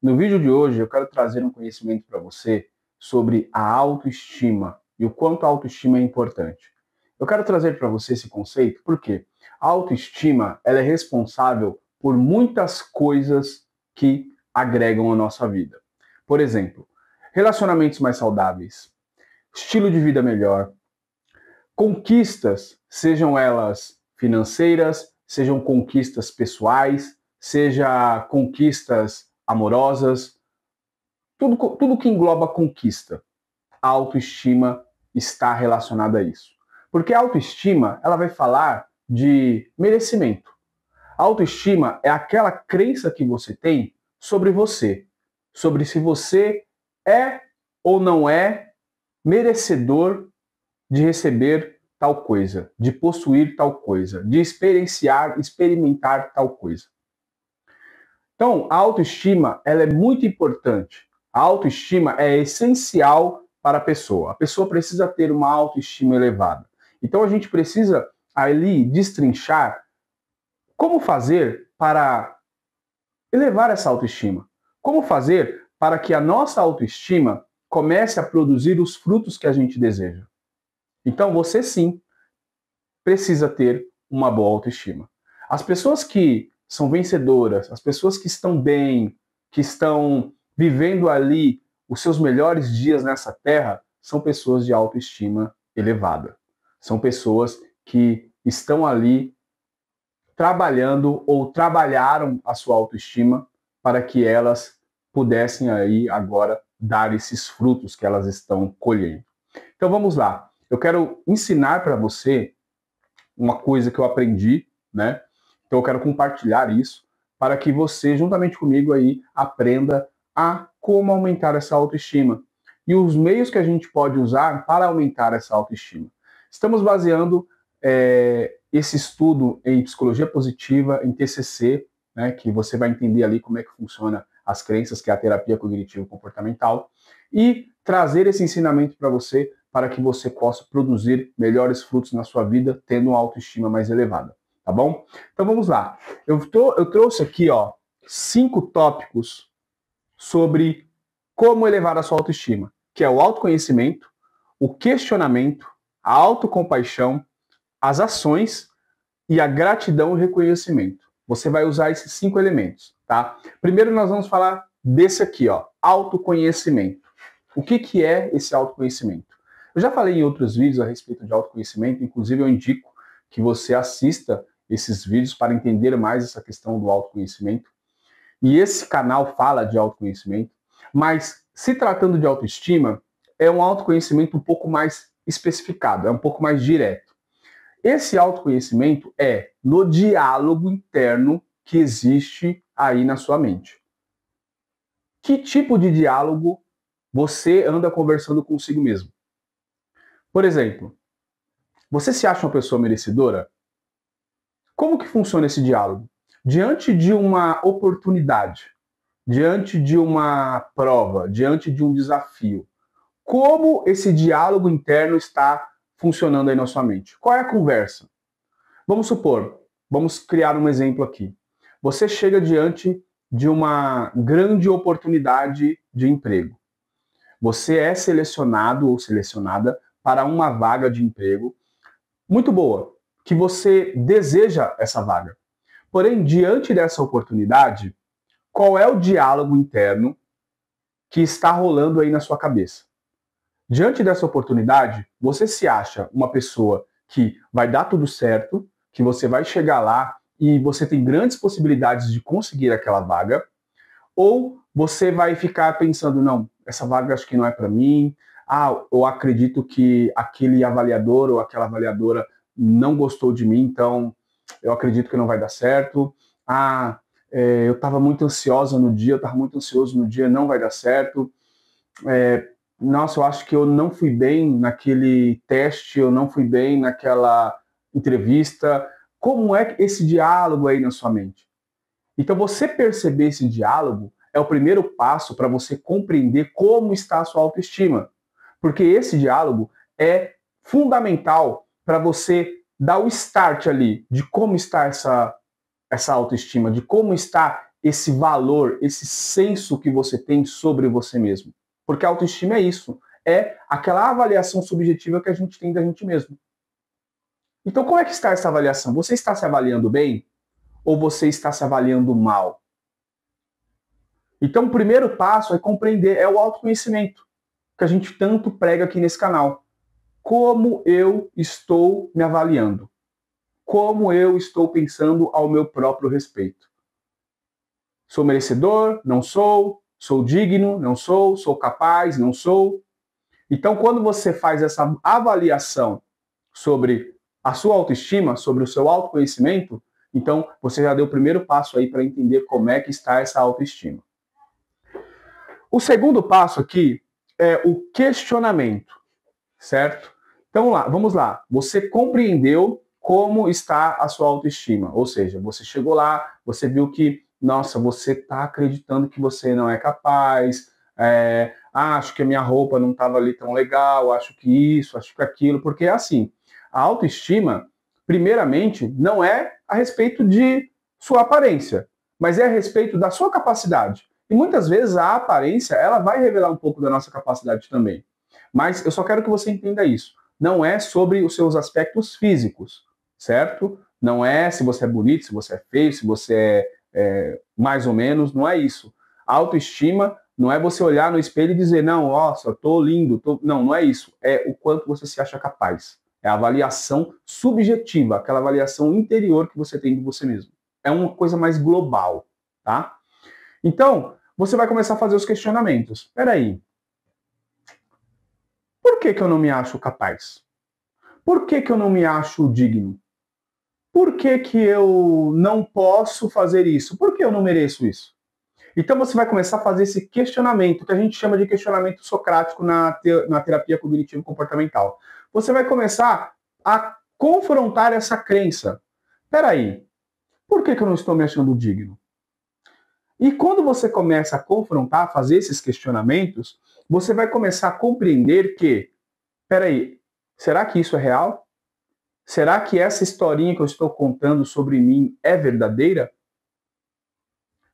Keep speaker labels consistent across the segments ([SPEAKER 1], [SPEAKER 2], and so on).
[SPEAKER 1] No vídeo de hoje eu quero trazer um conhecimento para você sobre a autoestima e o quanto a autoestima é importante. Eu quero trazer para você esse conceito porque a autoestima ela é responsável por muitas coisas que agregam a nossa vida. Por exemplo, relacionamentos mais saudáveis, estilo de vida melhor, conquistas, sejam elas financeiras, sejam conquistas pessoais, seja conquistas amorosas, tudo que engloba conquista, a autoestima está relacionada a isso. Porque a autoestima, ela vai falar de merecimento. A autoestima é aquela crença que você tem sobre você, sobre se você é ou não é merecedor de receber tal coisa, de possuir tal coisa, de experimentar tal coisa. Então, a autoestima ela é muito importante. A autoestima é essencial para a pessoa. A pessoa precisa ter uma autoestima elevada. Então, a gente precisa ali destrinchar como fazer para elevar essa autoestima. Como fazer para que a nossa autoestima comece a produzir os frutos que a gente deseja. Então, você sim precisa ter uma boa autoestima. As pessoas que são vencedoras, as pessoas que estão bem, que estão vivendo ali os seus melhores dias nessa terra, são pessoas de autoestima elevada. São pessoas que estão ali trabalhando ou trabalharam a sua autoestima para que elas pudessem aí agora dar esses frutos que elas estão colhendo. Então vamos lá. Eu quero ensinar para você uma coisa que eu aprendi, né? Então eu quero compartilhar isso para que você, juntamente comigo aí, aprenda a como aumentar essa autoestima e os meios que a gente pode usar para aumentar essa autoestima. Estamos baseando esse estudo em psicologia positiva, em TCC, né? Que você vai entender ali como é que funciona as crenças, que é a terapia cognitivo-comportamental, e trazer esse ensinamento para você para que você possa produzir melhores frutos na sua vida, tendo uma autoestima mais elevada, tá bom? Então vamos lá. Eu trouxe aqui, 5 tópicos sobre como elevar a sua autoestima, que é o autoconhecimento, o questionamento, a autocompaixão, as ações e a gratidão e reconhecimento. Você vai usar esses 5 elementos, tá? Primeiro nós vamos falar desse aqui, autoconhecimento. O que é esse autoconhecimento? Eu já falei em outros vídeos a respeito de autoconhecimento, inclusive eu indico que você assista esses vídeos para entender mais essa questão do autoconhecimento. E esse canal fala de autoconhecimento, mas se tratando de autoestima, é um autoconhecimento um pouco mais especificado, é um pouco mais direto. Esse autoconhecimento é no diálogo interno que existe aí na sua mente. Que tipo de diálogo você anda conversando consigo mesmo? Por exemplo, você se acha uma pessoa merecedora? Como que funciona esse diálogo? Diante de uma oportunidade, diante de uma prova, diante de um desafio, como esse diálogo interno está funcionando aí na sua mente? Qual é a conversa? Vamos supor, vamos criar um exemplo aqui. Você chega diante de uma grande oportunidade de emprego. Você é selecionado ou selecionada para uma vaga de emprego muito boa, que você deseja essa vaga. Porém, diante dessa oportunidade, qual é o diálogo interno que está rolando aí na sua cabeça? Diante dessa oportunidade, você se acha uma pessoa que vai dar tudo certo, que você vai chegar lá e você tem grandes possibilidades de conseguir aquela vaga, ou você vai ficar pensando, não, essa vaga acho que não é para mim, eu acredito que aquele avaliador ou aquela avaliadora não gostou de mim, então eu acredito que não vai dar certo, eu estava muito ansiosa no dia, eu estava muito ansioso no dia, não vai dar certo, nossa, eu acho que eu não fui bem naquele teste, eu não fui bem naquela entrevista. Como é esse diálogo aí na sua mente? Então, você perceber esse diálogo é o primeiro passo para você compreender como está a sua autoestima. Porque esse diálogo é fundamental para você dar o start ali de como está essa autoestima, de como está esse valor, esse senso que você tem sobre você mesmo. Porque a autoestima é isso, é aquela avaliação subjetiva que a gente tem da gente mesmo. Então, como é que está essa avaliação? Você está se avaliando bem ou você está se avaliando mal? Então, o primeiro passo é compreender, é o autoconhecimento, que a gente tanto prega aqui nesse canal. Como eu estou me avaliando? Como eu estou pensando ao meu próprio respeito? Sou merecedor? Não sou? Sou digno? Não sou? Sou capaz? Não sou? Então, quando você faz essa avaliação sobre a sua autoestima, sobre o seu autoconhecimento, então você já deu o primeiro passo aí para entender como é que está essa autoestima. O segundo passo aqui é o questionamento, certo? Então vamos lá. Você compreendeu como está a sua autoestima, ou seja, você chegou lá, você viu que, nossa, você está acreditando que você não é capaz, acho que a minha roupa não estava ali tão legal, acho que isso, acho que aquilo, porque é assim, a autoestima, primeiramente, não é a respeito de sua aparência, mas é a respeito da sua capacidade. E muitas vezes a aparência, ela vai revelar um pouco da nossa capacidade também. Mas eu só quero que você entenda isso. Não é sobre os seus aspectos físicos, certo? Não é se você é bonito, se você é feio, se você é mais ou menos, não é isso. A autoestima não é você olhar no espelho e dizer, não, nossa, tô lindo. Não, não é isso. É o quanto você se acha capaz. É a avaliação subjetiva, aquela avaliação interior que você tem de você mesmo. É uma coisa mais global, tá? Então, você vai começar a fazer os questionamentos. Peraí, por que eu não me acho capaz? Por que eu não me acho digno? Por que eu não posso fazer isso? Por que eu não mereço isso? Então você vai começar a fazer esse questionamento, que a gente chama de questionamento socrático na terapia cognitivo-comportamental. Você vai começar a confrontar essa crença. Peraí, por que eu não estou me achando digno? E quando você começa a confrontar, a fazer esses questionamentos, você vai começar a compreender que, peraí, será que isso é real? Será que essa historinha que eu estou contando sobre mim é verdadeira?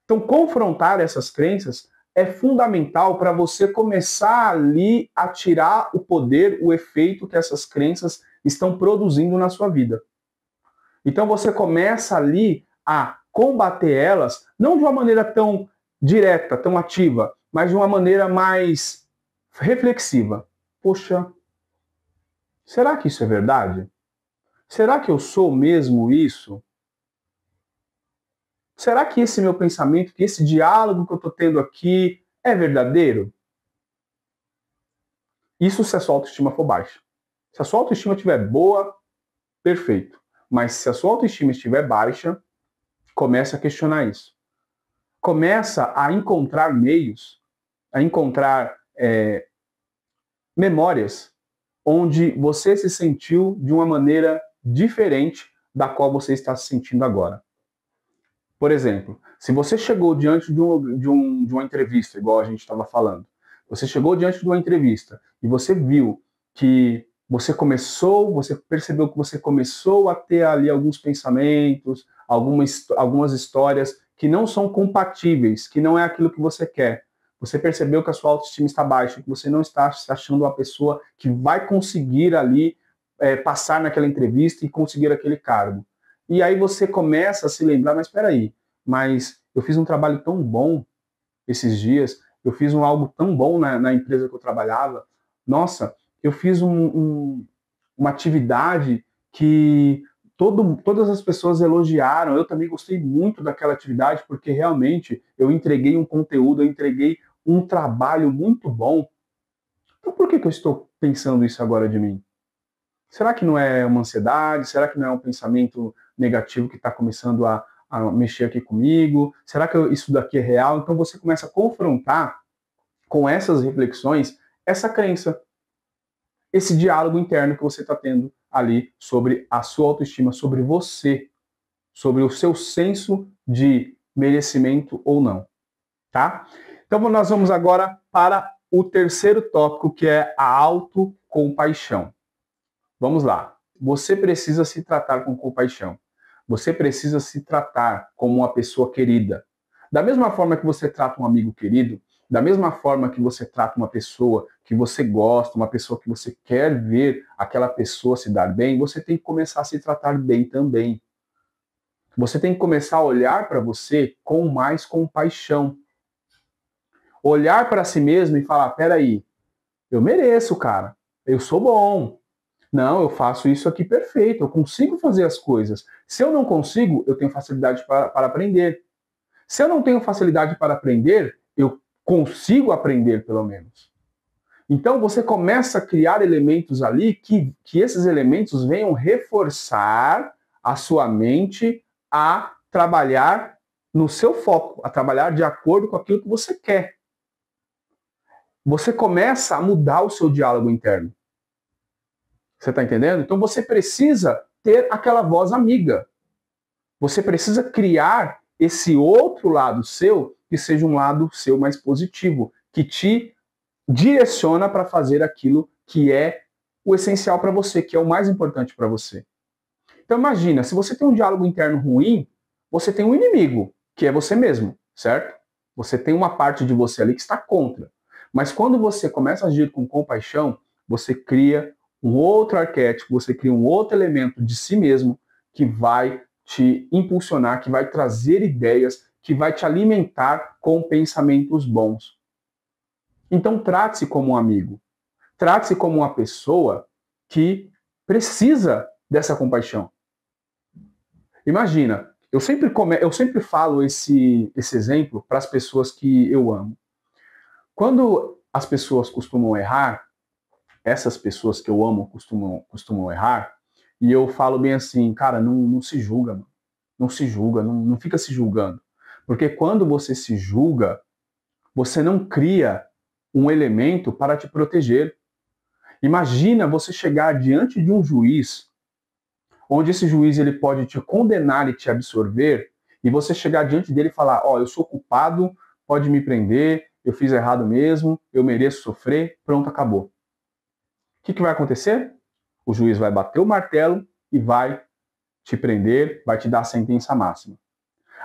[SPEAKER 1] Então, confrontar essas crenças é fundamental para você começar ali a tirar o poder, o efeito que essas crenças estão produzindo na sua vida. Então, você começa ali a combater elas, não de uma maneira tão direta, tão ativa, mas de uma maneira mais reflexiva. Poxa, será que isso é verdade? Será que eu sou mesmo isso? Será que esse meu pensamento, que esse diálogo que eu estou tendo aqui é verdadeiro? Isso se a sua autoestima for baixa. Se a sua autoestima estiver boa, perfeito. Mas se a sua autoestima estiver baixa, comece a questionar isso. Começa a encontrar meios, a encontrar memórias onde você se sentiu de uma maneira diferente da qual você está se sentindo agora. Por exemplo, se você chegou diante de uma entrevista, igual a gente estava falando, você chegou diante de uma entrevista e você viu que você percebeu que você começou a ter ali alguns pensamentos, algumas histórias que não são compatíveis, que não é aquilo que você quer. Você percebeu que a sua autoestima está baixa, que você não está se achando uma pessoa que vai conseguir ali passar naquela entrevista e conseguir aquele cargo. E aí você começa a se lembrar, mas espera aí, mas eu fiz um trabalho tão bom esses dias, eu fiz algo tão bom na empresa que eu trabalhava, nossa, eu fiz uma atividade que todas as pessoas elogiaram, eu também gostei muito daquela atividade, porque realmente eu entreguei um conteúdo, eu entreguei um trabalho muito bom. Então por que eu estou pensando isso agora de mim? Será que não é uma ansiedade? Será que não é um pensamento negativo que está começando a mexer aqui comigo? Será que isso daqui é real? Então você começa a confrontar com essas reflexões essa crença, esse diálogo interno que você está tendo ali sobre a sua autoestima, sobre você, sobre o seu senso de merecimento ou não, tá? Então nós vamos agora para o terceiro tópico, que é a autocompaixão. Vamos lá. Você precisa se tratar com compaixão. Você precisa se tratar como uma pessoa querida. Da mesma forma que você trata um amigo querido, da mesma forma que você trata uma pessoa que você gosta, uma pessoa que você quer ver aquela pessoa se dar bem, você tem que começar a se tratar bem também. Você tem que começar a olhar para você com mais compaixão. Olhar para si mesmo e falar, peraí, eu mereço, cara. Eu sou bom. Não, eu faço isso aqui perfeito. Eu consigo fazer as coisas. Se eu não consigo, eu tenho facilidade para aprender. Se eu não tenho facilidade para aprender, eu consigo aprender, pelo menos. Então, você começa a criar elementos ali que esses elementos venham reforçar a sua mente a trabalhar no seu foco, a trabalhar de acordo com aquilo que você quer. Você começa a mudar o seu diálogo interno. Você está entendendo? Então você precisa ter aquela voz amiga. Você precisa criar esse outro lado seu que seja um lado seu mais positivo, que te direciona para fazer aquilo que é o essencial para você, que é o mais importante para você. Então imagina, se você tem um diálogo interno ruim, você tem um inimigo, que é você mesmo, certo? Você tem uma parte de você ali que está contra. Mas quando você começa a agir com compaixão, você cria um outro arquétipo, você cria um outro elemento de si mesmo que vai te impulsionar, que vai trazer ideias, que vai te alimentar com pensamentos bons. Então trate-se como um amigo. Trate-se como uma pessoa que precisa dessa compaixão. Imagina, eu sempre falo esse exemplo para as pessoas que eu amo. Quando as pessoas costumam errar, essas pessoas que eu amo costumam errar, e eu falo bem assim, cara, não se julga, mano. Não se julga, não fica se julgando. Porque quando você se julga, você não cria um elemento para te proteger. Imagina você chegar diante de um juiz, onde esse juiz ele pode te condenar e te absorver, e você chegar diante dele e falar, ó, eu sou culpado, pode me prender, eu fiz errado mesmo, eu mereço sofrer, pronto, acabou. O que vai acontecer? O juiz vai bater o martelo e vai te prender, vai te dar a sentença máxima.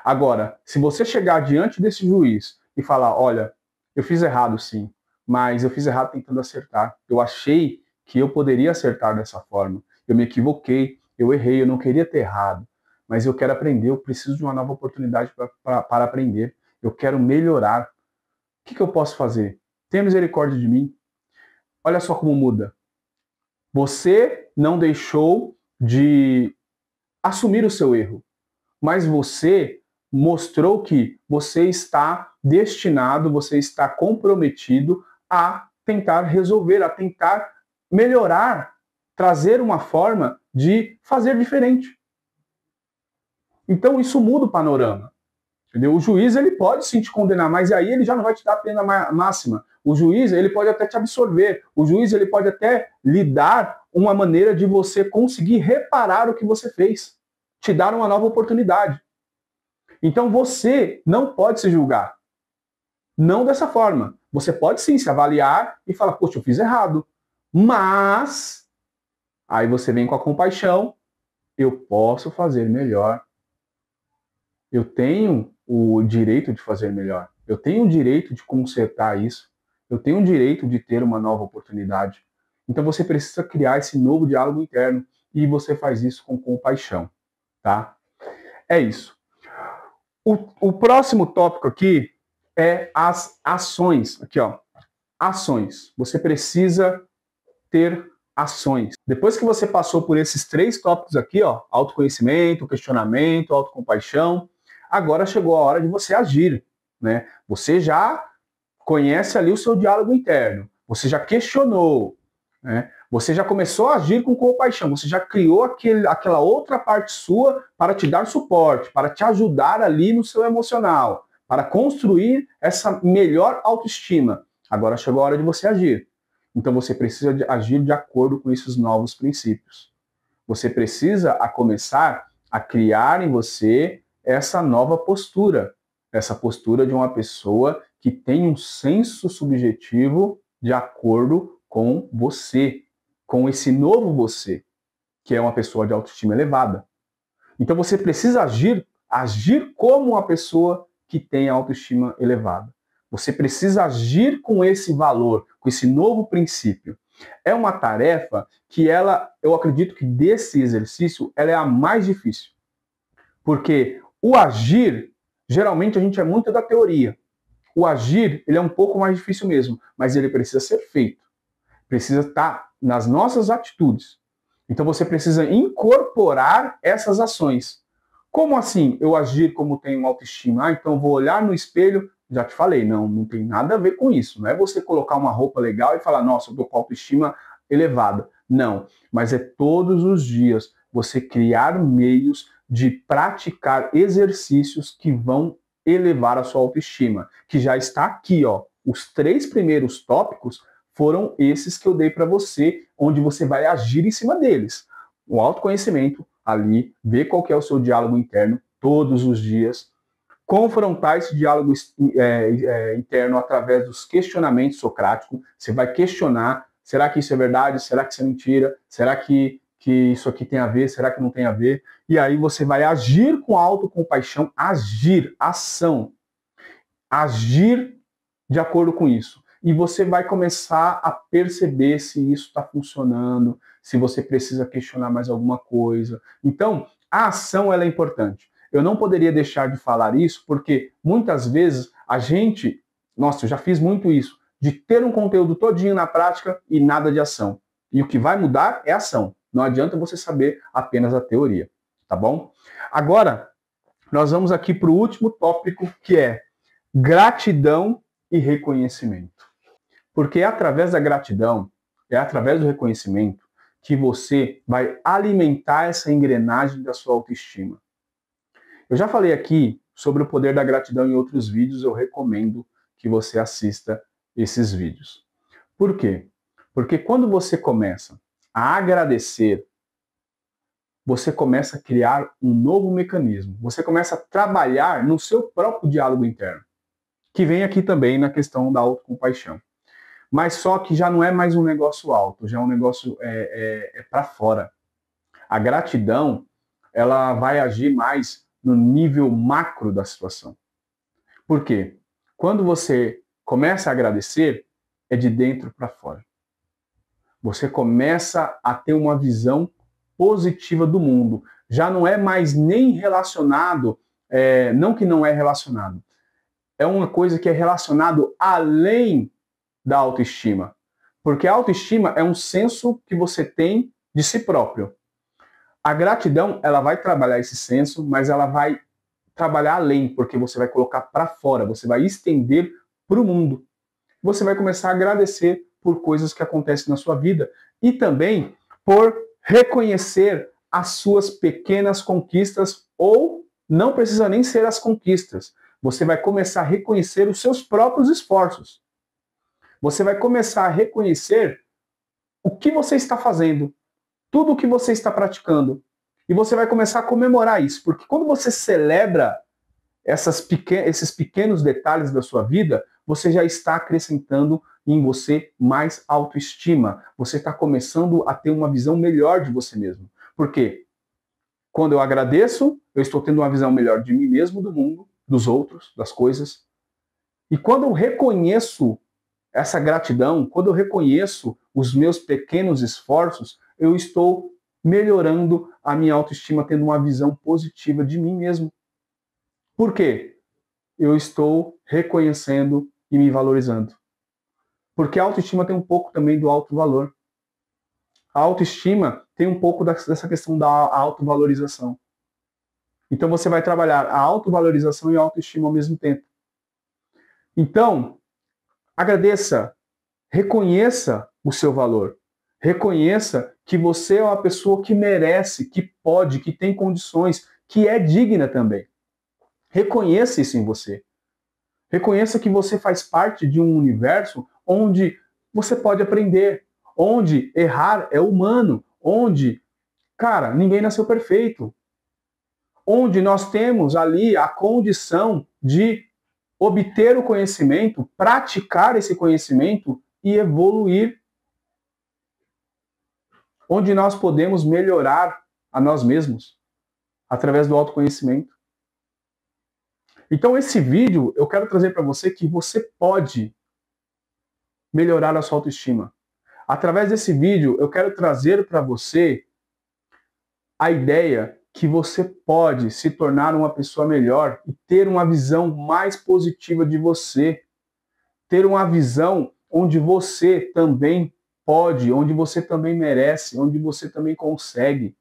[SPEAKER 1] Agora, se você chegar diante desse juiz e falar, olha, eu fiz errado sim, mas eu fiz errado tentando acertar. Eu achei que eu poderia acertar dessa forma. Eu me equivoquei, eu errei, eu não queria ter errado. Mas eu quero aprender, eu preciso de uma nova oportunidade para aprender. Eu quero melhorar. O que eu posso fazer? Tenha misericórdia de mim. Olha só como muda. Você não deixou de assumir o seu erro, mas você mostrou que você está destinado, você está comprometido a tentar resolver, a tentar melhorar, trazer uma forma de fazer diferente. Então isso muda o panorama. Entendeu? O juiz ele pode sim te condenar, mas aí ele já não vai te dar a pena máxima. O juiz ele pode até te absorver. O juiz ele pode até lhe dar uma maneira de você conseguir reparar o que você fez, te dar uma nova oportunidade. Então você não pode se julgar. Não dessa forma. Você pode sim se avaliar e falar, poxa, eu fiz errado. Mas aí você vem com a compaixão, eu posso fazer melhor. Eu tenho o direito de fazer melhor. Eu tenho o direito de consertar isso. Eu tenho o direito de ter uma nova oportunidade. Então você precisa criar esse novo diálogo interno e você faz isso com compaixão, tá? É isso. O próximo tópico aqui é as ações. Aqui, ó. Ações. Você precisa ter ações. Depois que você passou por esses 3 tópicos aqui, ó, autoconhecimento, questionamento, autocompaixão, agora chegou a hora de você agir, né? Você já conhece ali o seu diálogo interno, você já questionou, né? Você já começou a agir com compaixão, você já criou aquela outra parte sua para te dar suporte, para te ajudar ali no seu emocional, para construir essa melhor autoestima. Agora chegou a hora de você agir. Então você precisa agir de acordo com esses novos princípios. Você precisa começar a criar em você essa nova postura, essa postura de uma pessoa que tem um senso subjetivo de acordo com você, com esse novo você, que é uma pessoa de autoestima elevada. Então você precisa agir como uma pessoa que tem autoestima elevada. Você precisa agir com esse valor, com esse novo princípio. É uma tarefa que eu acredito que desse exercício, ela é a mais difícil. Porque o agir, geralmente a gente é muito da teoria. O agir, ele é um pouco mais difícil mesmo, mas ele precisa ser feito. Precisa estar nas nossas atitudes. Então você precisa incorporar essas ações. Como assim eu agir como tenho autoestima? Ah, então vou olhar no espelho. Já te falei, não tem nada a ver com isso. Não é você colocar uma roupa legal e falar, nossa, eu tô com autoestima elevada. Não, mas é todos os dias você criar meios de praticar exercícios que vão elevar a sua autoestima, que já está aqui, ó. Os 3 primeiros tópicos foram esses que eu dei para você, onde você vai agir em cima deles. O autoconhecimento, ali, ver qual que é o seu diálogo interno todos os dias, confrontar esse diálogo interno através dos questionamentos socráticos. Você vai questionar, será que isso é verdade? Será que isso é mentira? Será que isso aqui tem a ver? Será que não tem a ver? E aí você vai agir com autocompaixão, agir, ação. Agir de acordo com isso. E você vai começar a perceber se isso está funcionando, se você precisa questionar mais alguma coisa. Então, a ação ela é importante. Eu não poderia deixar de falar isso, porque muitas vezes a gente, nossa, eu já fiz muito isso, de ter um conteúdo todinho na prática e nada de ação. E o que vai mudar é a ação. Não adianta você saber apenas a teoria, tá bom? Agora, nós vamos aqui para o último tópico, que é gratidão e reconhecimento. Porque é através da gratidão, é através do reconhecimento que você vai alimentar essa engrenagem da sua autoestima. Eu já falei aqui sobre o poder da gratidão em outros vídeos, eu recomendo que você assista esses vídeos. Por quê? Porque quando você começa a agradecer, você começa a criar um novo mecanismo, você começa a trabalhar no seu próprio diálogo interno, que vem aqui também na questão da autocompaixão. Mas só que já não é mais um negócio alto, já é um negócio para fora. A gratidão, ela vai agir mais no nível macro da situação. Por quê? Quando você começa a agradecer, é de dentro para fora. Você começa a ter uma visão positiva do mundo. Já não é mais nem relacionado, não que não é relacionado, é uma coisa que é relacionado além da autoestima. Porque a autoestima é um senso que você tem de si próprio. A gratidão, ela vai trabalhar esse senso, mas ela vai trabalhar além, porque você vai colocar para fora, você vai estender para o mundo. Você vai começar a agradecer por coisas que acontecem na sua vida e também por reconhecer as suas pequenas conquistas, ou não precisa nem ser as conquistas. Você vai começar a reconhecer os seus próprios esforços. Você vai começar a reconhecer o que você está fazendo, tudo o que você está praticando. E você vai começar a comemorar isso, porque quando você celebra esses pequenos detalhes da sua vida, você já está acrescentando em você mais autoestima. Você está começando a ter uma visão melhor de você mesmo. Por quê? Quando eu agradeço, eu estou tendo uma visão melhor de mim mesmo, do mundo, dos outros, das coisas. E quando eu reconheço essa gratidão, quando eu reconheço os meus pequenos esforços, eu estou melhorando a minha autoestima, tendo uma visão positiva de mim mesmo. Por quê? Eu estou reconhecendo e me valorizando. Porque a autoestima tem um pouco também do autovalor. A autoestima tem um pouco dessa questão da autovalorização. Então você vai trabalhar a autovalorização e a autoestima ao mesmo tempo. Então, agradeça, reconheça o seu valor. Reconheça que você é uma pessoa que merece, que pode, que tem condições, que é digna também. Reconheça isso em você. Reconheça que você faz parte de um universo onde você pode aprender, onde errar é humano, onde, cara, ninguém nasceu perfeito. Onde nós temos ali a condição de obter o conhecimento, praticar esse conhecimento e evoluir. Onde nós podemos melhorar a nós mesmos através do autoconhecimento. Então esse vídeo eu quero trazer para você que você pode melhorar a sua autoestima. Através desse vídeo eu quero trazer para você a ideia que você pode se tornar uma pessoa melhor e ter uma visão mais positiva de você. Ter uma visão onde você também pode, onde você também merece, onde você também consegue.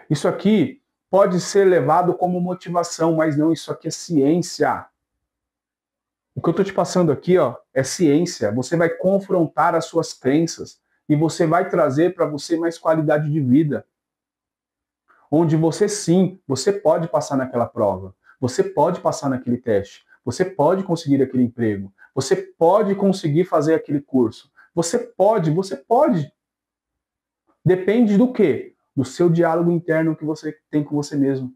[SPEAKER 1] Isso aqui pode ser levado como motivação, mas não, isso aqui é ciência. O que eu estou te passando aqui, ó, é ciência. Você vai confrontar as suas crenças e você vai trazer para você mais qualidade de vida. Onde você sim, você pode passar naquela prova, você pode passar naquele teste, você pode conseguir aquele emprego, você pode conseguir fazer aquele curso, você pode. Depende do quê? Do seu diálogo interno que você tem com você mesmo.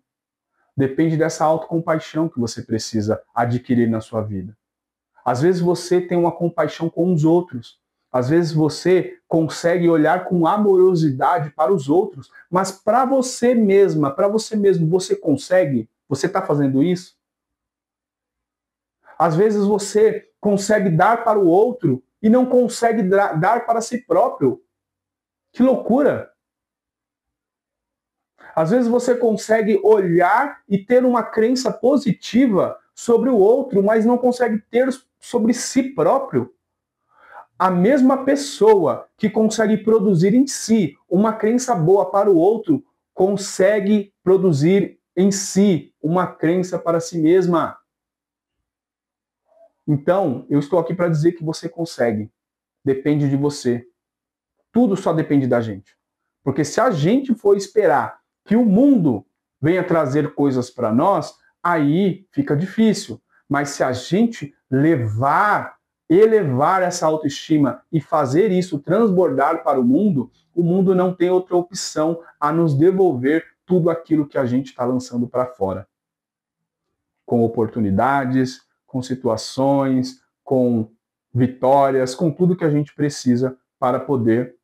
[SPEAKER 1] Depende dessa autocompaixão que você precisa adquirir na sua vida. Às vezes você tem uma compaixão com os outros. Às vezes você consegue olhar com amorosidade para os outros, mas para você mesma, para você mesmo, você consegue? Você está fazendo isso? Às vezes você consegue dar para o outro e não consegue dar para si próprio. Que loucura! Às vezes você consegue olhar e ter uma crença positiva sobre o outro, mas não consegue ter sobre si próprio. A mesma pessoa que consegue produzir em si uma crença boa para o outro, consegue produzir em si uma crença para si mesma. Então, eu estou aqui para dizer que você consegue. Depende de você. Tudo só depende da gente. Porque se a gente for esperar que o mundo venha trazer coisas para nós, aí fica difícil. Mas se a gente elevar essa autoestima e fazer isso transbordar para o mundo não tem outra opção a nos devolver tudo aquilo que a gente está lançando para fora. Com oportunidades, com situações, com vitórias, com tudo que a gente precisa para poder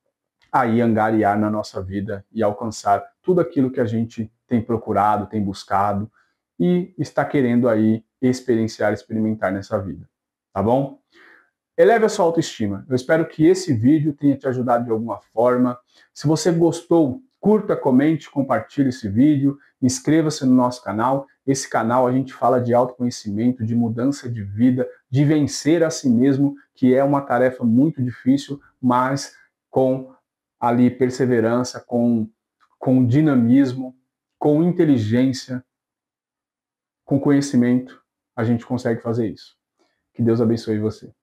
[SPEAKER 1] aí angariar na nossa vida e alcançar tudo aquilo que a gente tem procurado, tem buscado e está querendo aí experienciar, experimentar nessa vida. Tá bom? Eleve a sua autoestima. Eu espero que esse vídeo tenha te ajudado de alguma forma. Se você gostou, curta, comente, compartilhe esse vídeo, inscreva-se no nosso canal. Esse canal a gente fala de autoconhecimento, de mudança de vida, de vencer a si mesmo, que é uma tarefa muito difícil, mas com ali perseverança, com dinamismo, com inteligência, com conhecimento, a gente consegue fazer isso. Que Deus abençoe você.